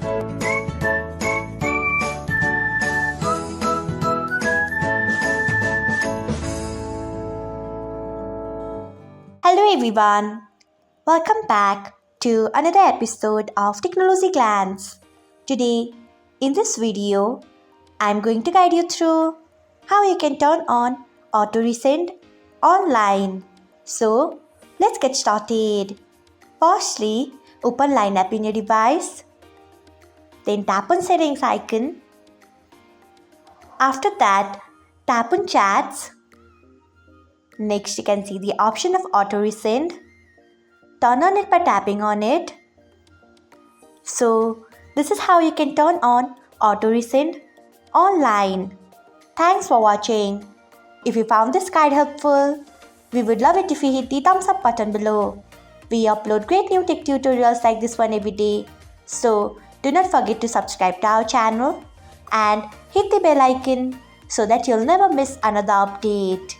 Hello everyone, welcome back to another episode of Technologyglance. Today, in this video, I'm going to guide you through how you can turn on auto resend online. So, let's get started. Firstly, open Line app in your device. Then tap on settings icon. After that, tap on chats. Next, you can see the option of auto resend. Turn on it by tapping on it. So, this is how you can turn on auto resend online. Thanks for watching. If you found this guide helpful, we would love it if you hit the thumbs up button below. We upload great new tech tutorials like this one every day. So, do not forget to subscribe to our channel and hit the bell icon so that you'll never miss another update.